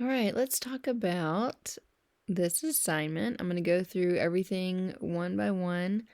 All right, let's talk about this assignment. I'm going to go through everything one by one.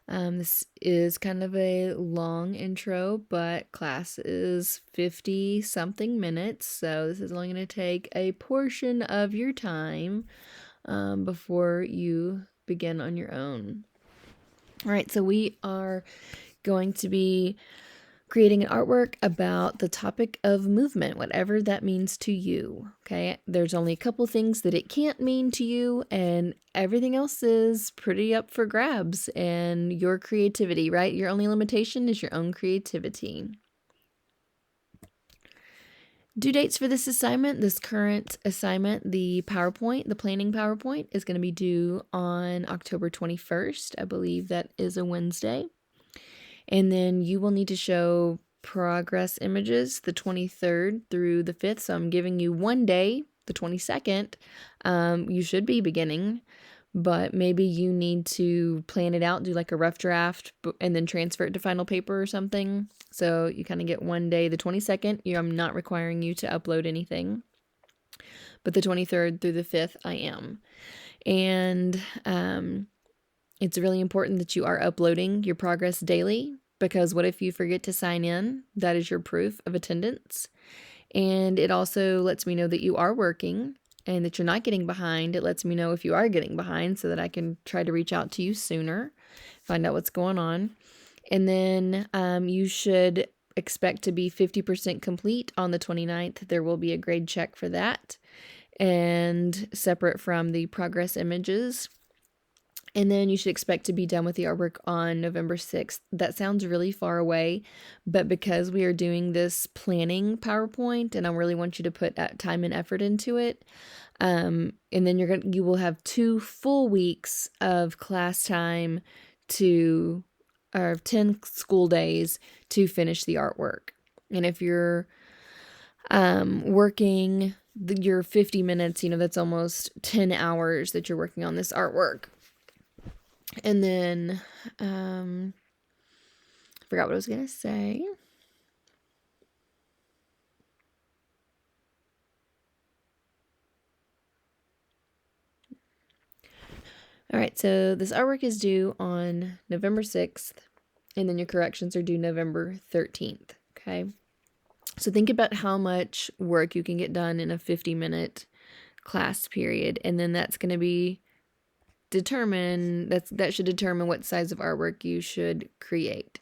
This is kind of a long intro, but class is 50 something minutes, so this is only going to take a portion of your time before you begin on your own. All right, so we are going to be creating an artwork about the topic of movement, whatever that means to you. Okay, there's only a couple things that it can't mean to you, and everything else is pretty up for grabs and your creativity, right? Your only limitation is your own creativity. Due dates for this assignment, this current assignment, the PowerPoint, the planning PowerPoint, is going to be due on October 21st. I believe that is a Wednesday. And then you will need to show progress images the 23rd through the 5th. So I'm giving you one day, the 22nd. You should be beginning, but maybe you need to plan it out, do like a rough draft, and then transfer it to final paper or something. So you kind of get one day, the 22nd. I'm not requiring you to upload anything, but the 23rd through the 5th, I am. And it's really important that you are uploading your progress daily, because what if you forget to sign in? That is your proof of attendance. And it also lets me know that you are working and that you're not getting behind. It lets me know if you are getting behind so that I can try to reach out to you sooner, find out what's going on. And then you should expect to be 50% complete on the 29th. There will be a grade check for that, and separate from the progress images. And then you should expect to be done with the artwork on November 6th. That sounds really far away, but because we are doing this planning PowerPoint and I really want you to put time and effort into it, and then you will have 2 full weeks of class time or 10 school days to finish the artwork. And if you're working your 50 minutes, that's almost 10 hours that you're working on this artwork. And then, I forgot what I was going to say. All right, so this artwork is due on November 6th, and then your corrections are due November 13th, okay? So think about how much work you can get done in a 50-minute class period, and then that's going to be that should determine what size of artwork you should create.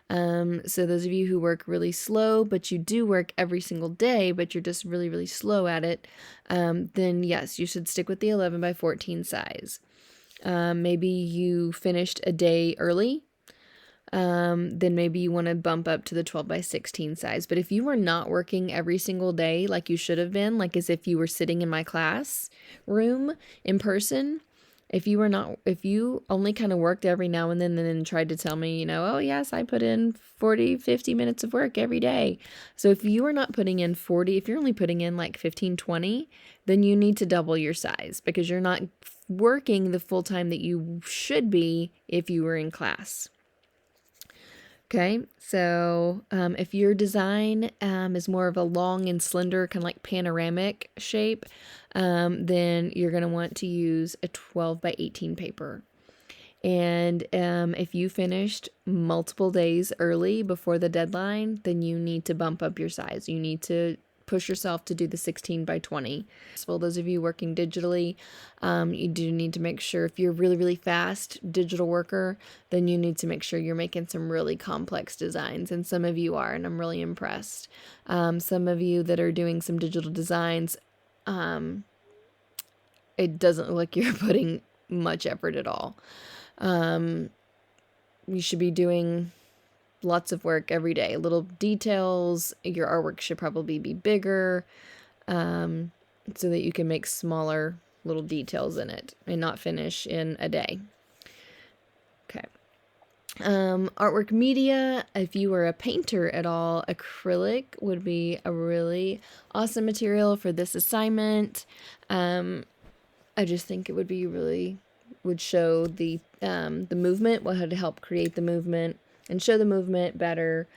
So those of you who work really slow, but you do work every single day, but you're just really, really slow at it, then yes, you should stick with the 11 by 14 size. Maybe you finished a day early, then maybe you want to bump up to the 12 by 16 size. But if you were not working every single day like you should have been, like as if you were sitting in my class room in person, if you only kind of worked every now and then tried to tell me, oh yes, I put in 40, 50 minutes of work every day. So if you are not putting in 40, if you're only putting in like 15, 20, then you need to double your size, because you're not working the full time that you should be if you were in class. Okay, so if your design is more of a long and slender, kind of like panoramic shape, then you're going to want to use a 12 by 18 paper. And if you finished multiple days early before the deadline, then you need to bump up your size. You need to push yourself to do the 16 by 20. For those of you working digitally, you do need to make sure, if you're really, really fast digital worker, then you need to make sure you're making some really complex designs. And some of you are, and I'm really impressed. Some of you that are doing some digital designs, it doesn't look like you're putting much effort at all. You should be doing lots of work every day. Little details. Your artwork should probably be bigger, so that you can make smaller little details in it and not finish in a day. Okay. Artwork media. If you were a painter at all, acrylic would be a really awesome material for this assignment. I just think it would show the movement, what had to help create the movement and show the movement better.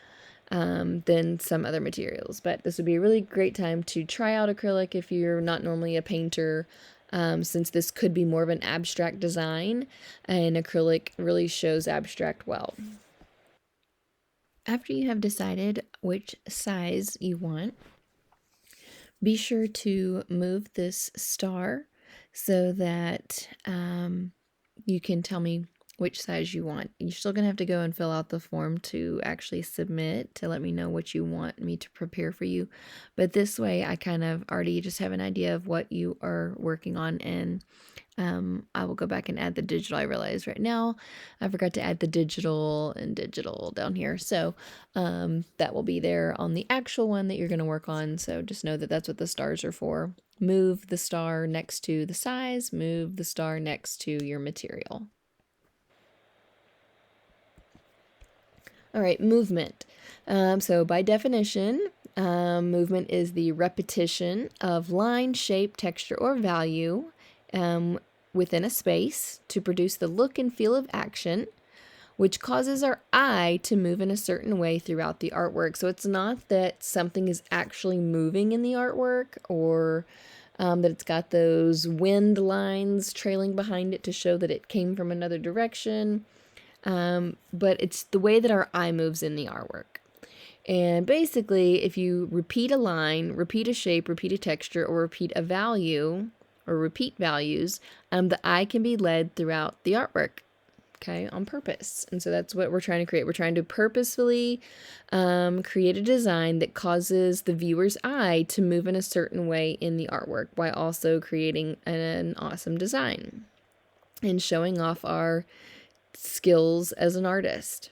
than some other materials. But this would be a really great time to try out acrylic if you're not normally a painter, since this could be more of an abstract design, and acrylic really shows abstract well. After you have decided which size you want, be sure to move this star so that you can tell me which size you want. You're still going to have to go and fill out the form to actually submit to let me know what you want me to prepare for you. But this way I kind of already just have an idea of what you are working on, and I will go back and add the digital. I realize right now I forgot to add the digital and digital down here. So that will be there on the actual one that you're going to work on. So just know that that's what the stars are for. Move the star next to the size, move the star next to your material. All right, movement. So by definition, movement is the repetition of line, shape, texture, or value within a space to produce the look and feel of action, which causes our eye to move in a certain way throughout the artwork. So it's not that something is actually moving in the artwork, or that it's got those wind lines trailing behind it to show that it came from another direction. But it's the way that our eye moves in the artwork. And basically, if you repeat a line, repeat a shape, repeat a texture, or repeat a value, or repeat values, the eye can be led throughout the artwork, okay, on purpose. And so that's what we're trying to create. We're trying to purposefully create a design that causes the viewer's eye to move in a certain way in the artwork, while also creating an awesome design and showing off our skills as an artist.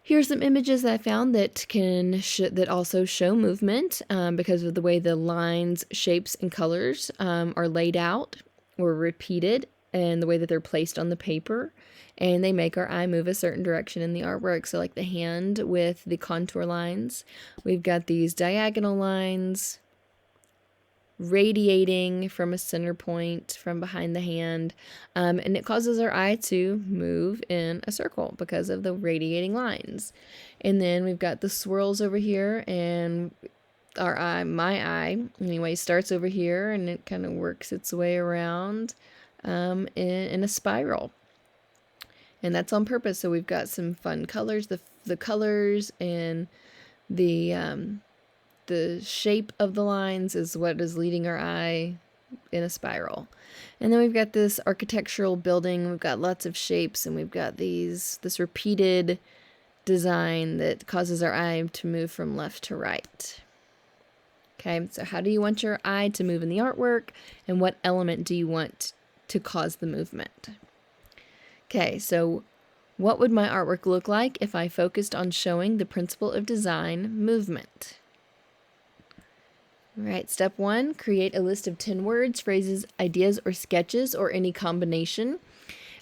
Here's some images that I found that can that also show movement because of the way the lines, shapes, and colors are laid out or repeated, and the way that they're placed on the paper, and they make our eye move a certain direction in the artwork. So like the hand with the contour lines, we've got these diagonal lines radiating from a center point from behind the hand, and it causes our eye to move in a circle because of the radiating lines. And then we've got the swirls over here, and our eye, my eye anyway, starts over here and it kind of works its way around in a spiral, and that's on purpose. So we've got some fun colors, the colors and the shape of the lines is what is leading our eye in a spiral. And then we've got this architectural building. We've got lots of shapes, and we've got this repeated design that causes our eye to move from left to right. Okay, so how do you want your eye to move in the artwork, and what element do you want to cause the movement? Okay, so what would my artwork look like if I focused on showing the principle of design, movement? All right, step 1, create a list of 10 words, phrases, ideas, or sketches, or any combination.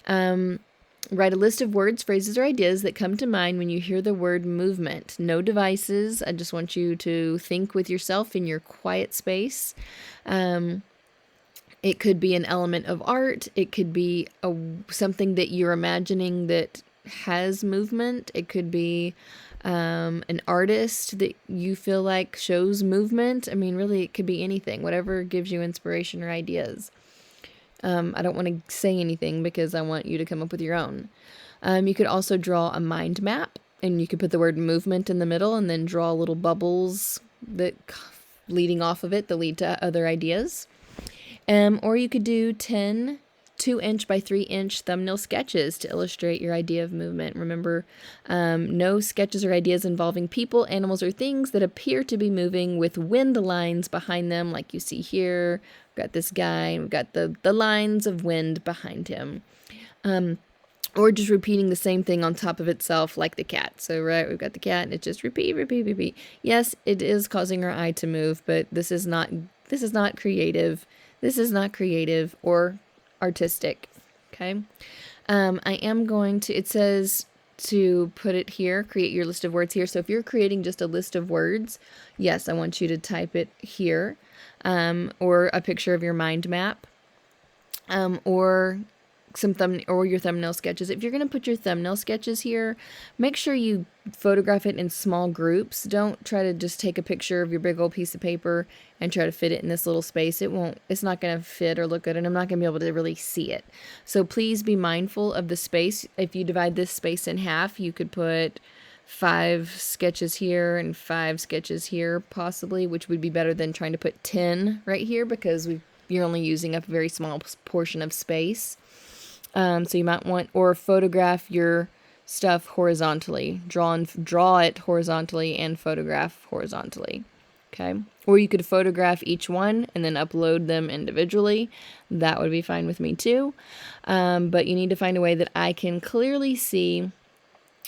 Write a list of words, phrases, or ideas that come to mind when you hear the word movement. No devices. I just want you to think with yourself in your quiet space. It could be an element of art. It could be something that you're imagining that has movement. It could be an artist that you feel like shows movement. I mean, really, it could be anything, whatever gives you inspiration or ideas. I don't want to say anything because I want you to come up with your own. You could also draw a mind map, and you could put the word movement in the middle and then draw little bubbles that leading off of it that lead to other ideas. Or you could do 10 2-inch by 3-inch thumbnail sketches to illustrate your idea of movement. Remember, no sketches or ideas involving people, animals, or things that appear to be moving with wind lines behind them, like you see here. We've got this guy, and we've got the lines of wind behind him. Or just repeating the same thing on top of itself, like the cat. So, right, we've got the cat, and it just repeat. Yes, it is causing our eye to move, but this is not creative. This is not creative or artistic. Okay. I am going to, it says to put it here, create your list of words here. So if you're creating just a list of words, yes, I want you to type it here, or a picture of your mind map, or some your thumbnail sketches. If you're going to put your thumbnail sketches here, make sure you photograph it in small groups. Don't try to just take a picture of your big old piece of paper and try to fit it in this little space. It's not going to fit or look good, and I'm not going to be able to really see it. So please be mindful of the space. If you divide this space in half, you could put 5 sketches here and 5 sketches here possibly, which would be better than trying to put 10 right here, because you're only using a very small portion of space. So you might want, or photograph your stuff horizontally. Draw it horizontally and photograph horizontally. Okay. Or you could photograph each one and then upload them individually. That would be fine with me too. But you need to find a way that I can clearly see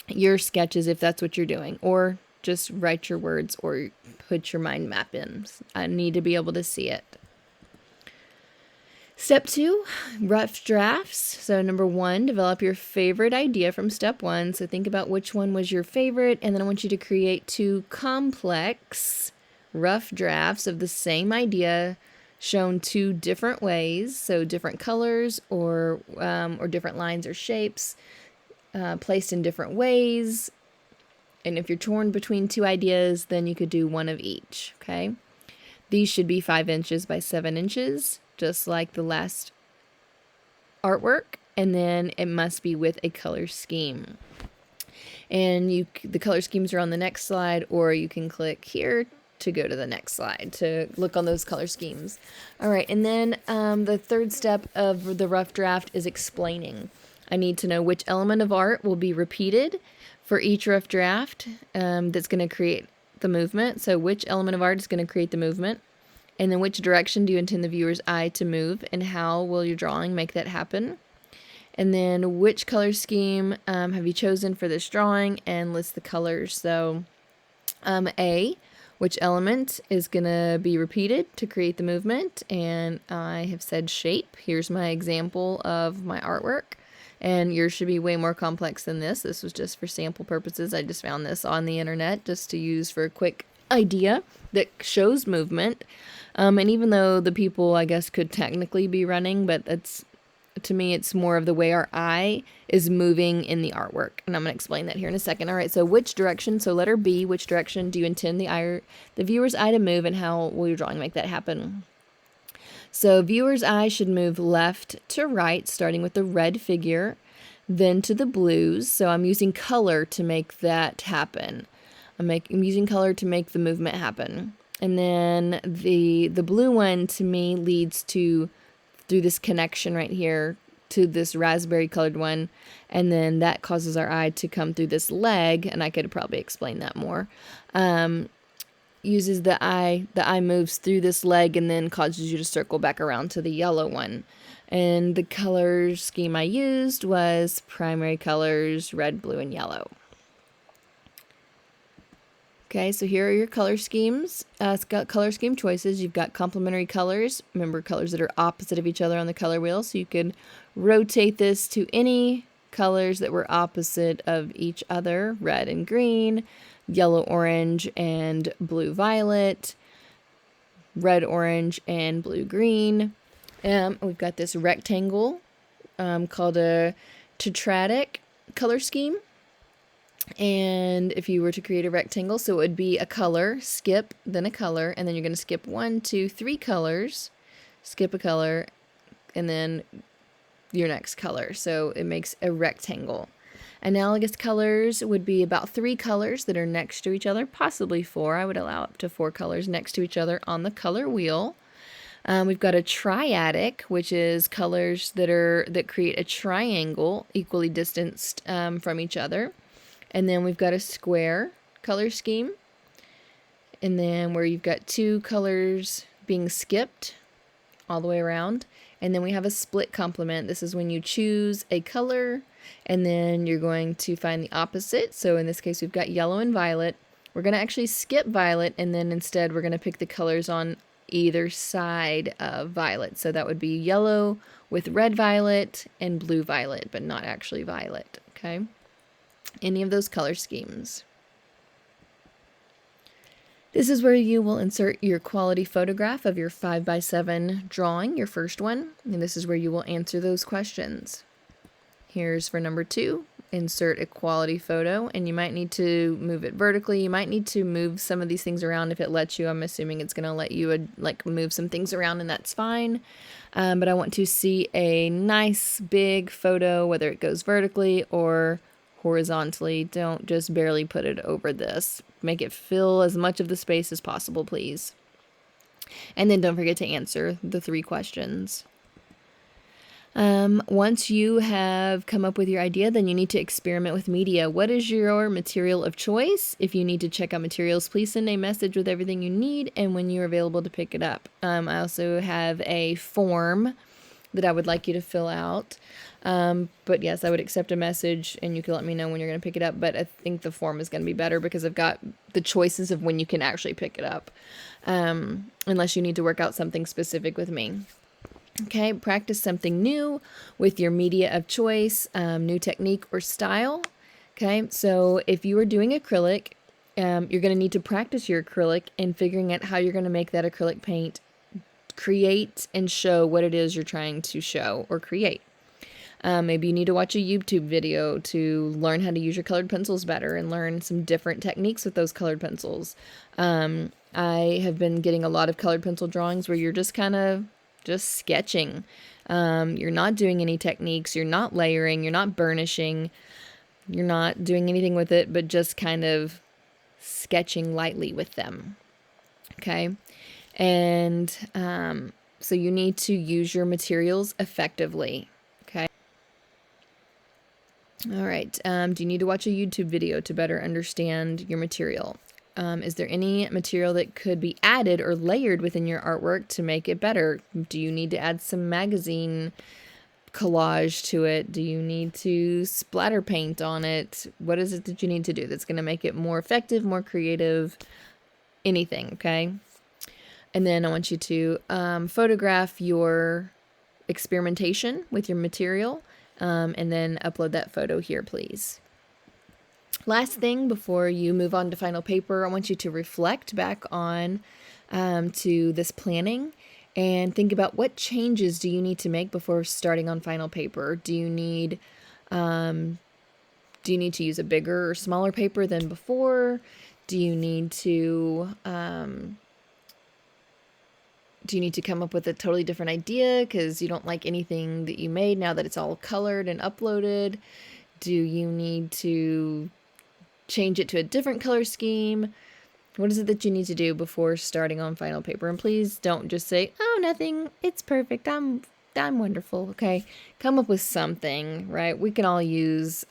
your sketches if that's what you're doing. Or just write your words or put your mind map in. I need to be able to see it. Step 2, rough drafts. So number 1, develop your favorite idea from step 1. So think about which one was your favorite, and then I want you to create 2 complex rough drafts of the same idea shown 2 different ways. So different colors or different lines or shapes placed in different ways. And if you're torn between 2 ideas, then you could do one of each. Okay. These should be 5 inches by 7 inches. Just like the last artwork, and then it must be with a color scheme. And the color schemes are on the next slide, or you can click here to go to the next slide to look on those color schemes. All right, and then the third step of the rough draft is explaining. I need to know which element of art will be repeated for each rough draft that's going to create the movement. So which element of art is going to create the movement? And then which direction do you intend the viewer's eye to move, and how will your drawing make that happen? And then which color scheme have you chosen for this drawing, and list the colors. So A, which element is going to be repeated to create the movement? And I have said shape. Here's my example of my artwork. And yours should be way more complex than this. This was just for sample purposes. I just found this on the internet just to use for a quick idea that shows movement. And even though the people, I guess, could technically be running, but to me, it's more of the way our eye is moving in the artwork. And I'm going to explain that here in a second. All right, so which direction, so letter B, which direction do you intend the viewer's eye to move, and how will your drawing make that happen? So viewer's eye should move left to right, starting with the red figure, then to the blues. So I'm using color to make that happen. I'm using color to make the movement happen. And then the blue one to me leads through this connection right here to this raspberry colored one. And then that causes our eye to come through this leg. And I could probably explain that more. Uses the eye moves through this leg and then causes you to circle back around to the yellow one. And the color scheme I used was primary colors, red, blue, and yellow. Okay, so here are your color schemes. It's got color scheme choices. You've got complementary colors. Remember, colors that are opposite of each other on the color wheel. So you could rotate this to any colors that were opposite of each other. Red and green, yellow, orange, and blue, violet, red, orange, and blue, green. We've got this rectangle called a tetradic color scheme. And if you were to create a rectangle, so it would be a color, skip, then a color, and then you're going to skip 1, 2, 3 colors, skip a color, and then your next color. So it makes a rectangle. Analogous colors would be about 3 colors that are next to each other, possibly 4. I would allow up to 4 colors next to each other on the color wheel. We've got a triadic, which is colors that create a triangle equally distanced from each other. And then we've got a square color scheme. And then where you've got 2 colors being skipped all the way around. And then we have a split complement. This is when you choose a color and then you're going to find the opposite. So in this case, we've got yellow and violet. We're going to actually skip violet, and then instead we're going to pick the colors on either side of violet. So that would be yellow with red violet and blue violet, but not actually violet. Okay. Any of those color schemes. This is where you will insert your quality photograph of your 5x7 drawing, your first one, and this is where you will answer those questions. Here's for number 2. Insert a quality photo, and you might need to move it vertically. You might need to move some of these things around if it lets you. I'm assuming it's going to let you like move some things around, and that's fine. But I want to see a nice big photo, whether it goes vertically or horizontally. Don't just barely put it over this. Make it fill as much of the space as possible, please. And then don't forget to answer the 3 questions. Once you have come up with your idea, then you need to experiment with media. What is your material of choice? If you need to check out materials, please send a message with everything you need and when you're available to pick it up. I also have a form that I would like you to fill out. But yes, I would accept a message and you can let me know when you're going to pick it up. But I think the form is going to be better because I've got the choices of when you can actually pick it up. Unless you need to work out something specific with me. Okay, practice something new with your media of choice, new technique or style. Okay, so if you are doing acrylic, you're going to need to practice your acrylic and figuring out how you're going to make that acrylic paint create and show what it is you're trying to show or create. Maybe you need to watch a YouTube video to learn how to use your colored pencils better and learn some different techniques with those colored pencils. I have been getting a lot of colored pencil drawings where you're just kind of just sketching. You're not doing any techniques, you're not layering, you're not burnishing, you're not doing anything with it, but just kind of sketching lightly with them. Okay? And so you need to use your materials effectively. Okay? All right. Do you need to watch a YouTube video to better understand your material? Is there any material that could be added or layered within your artwork to make it better? Do you need to add some magazine collage to it? Do you need to splatter paint on it? What is it that you need to do that's going to make it more effective, more creative, anything, okay? And then I want you to photograph your experimentation with your material and then upload that photo here, please. Last thing before you move on to final paper, I want you to reflect back on to this planning and think about what changes do you need to make before starting on final paper. Do you need to use a bigger or smaller paper than before? Do you need to come up with a totally different idea because you don't like anything that you made now that it's all colored and uploaded? Do you need to change it to a different color scheme? What is it that you need to do before starting on final paper? And please don't just say, oh, nothing, it's perfect, I'm wonderful. Okay, come up with something, right? We can all use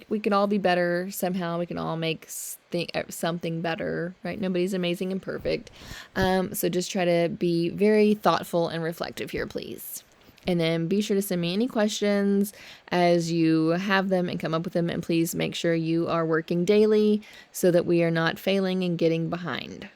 we can all be better somehow. We can all make something better, right? Nobody's amazing and perfect. So just try to be very thoughtful and reflective here, please. And then be sure to send me any questions as you have them and come up with them. And please make sure you are working daily so that we are not failing and getting behind.